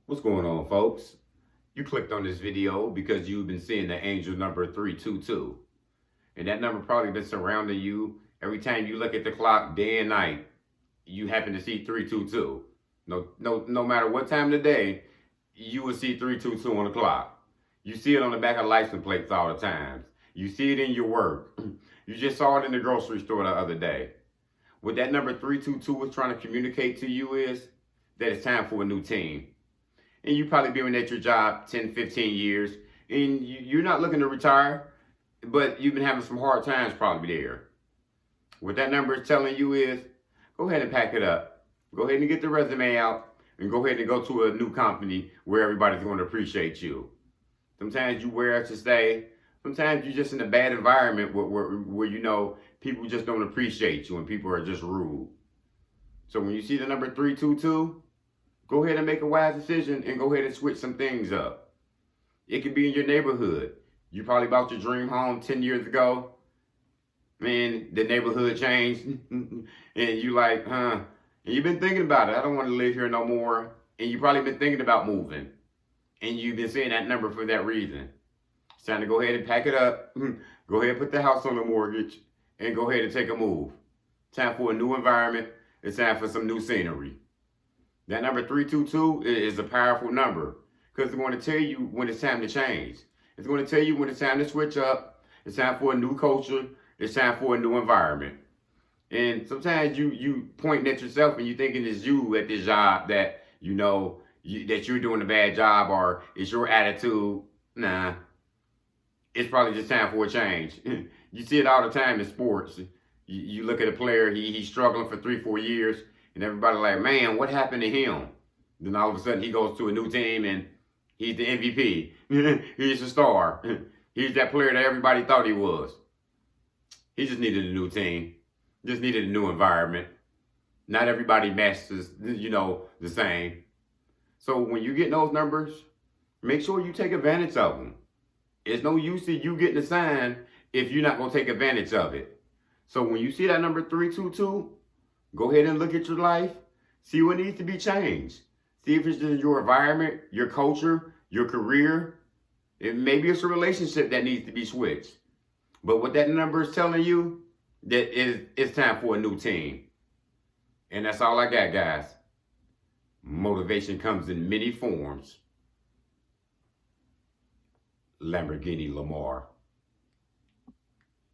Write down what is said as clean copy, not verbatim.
What's going on, folks? You clicked on this video because you've been seeing the angel number 322. And that number probably been surrounding you every time you look at the clock day and night. You happen to see 322. No matter what time of the day, you will see 322 on the clock. You see it on the back of license plates all the time. You see it in your work. You just saw it in the grocery store the other day. What that number 322 is trying to communicate to you is that it's time for a new team. And you probably been at your job 10, 15 years, and you're not looking to retire, but you've been having some hard times probably there. What that number is telling you is, go ahead and pack it up. Go ahead and get the resume out, and go ahead and go to a new company where everybody's going to appreciate you. Sometimes you wear out to stay. Sometimes you're just in a bad environment where you know people just don't appreciate you and people are just rude. So when you see the number 322, go ahead and make a wise decision and go ahead and switch some things up. It could be in your neighborhood. You probably bought your dream home 10 years ago. Man, the neighborhood changed. And you like, huh? And you've been thinking about it. I don't want to live here no more. And you probably been thinking about moving. And you've been seeing that number for that reason. It's time to go ahead and pack it up. Go ahead and put the house on the mortgage. And go ahead and take a move. Time for a new environment. It's time for some new scenery. That number 322 is a powerful number because it's going to tell you when it's time to change. It's going to tell you when it's time to switch up. It's time for a new culture. It's time for a new environment. And sometimes you pointing at yourself and you thinking it's you at this job that you know that you're doing a bad job or it's your attitude. Nah, it's probably just time for a change. You see it all the time in sports. You look at a player, he's struggling for 3-4 years. And everybody like, man, what happened to him? Then all of a sudden he goes to a new team and he's the MVP. He's a star. He's that player that everybody thought he was. He just needed a new team. Just needed a new environment. Not everybody matches, the same. So when you get those numbers, make sure you take advantage of them. It's no use in you getting a sign if you're not going to take advantage of it. So when you see that number 322, go ahead and look at your life. See what needs to be changed. See if it's just your environment, your culture, your career. Maybe it's a relationship that needs to be switched. But what that number is telling you, that it's time for a new team. And that's all I got, guys. Motivation comes in many forms. Lamborghini Lamar.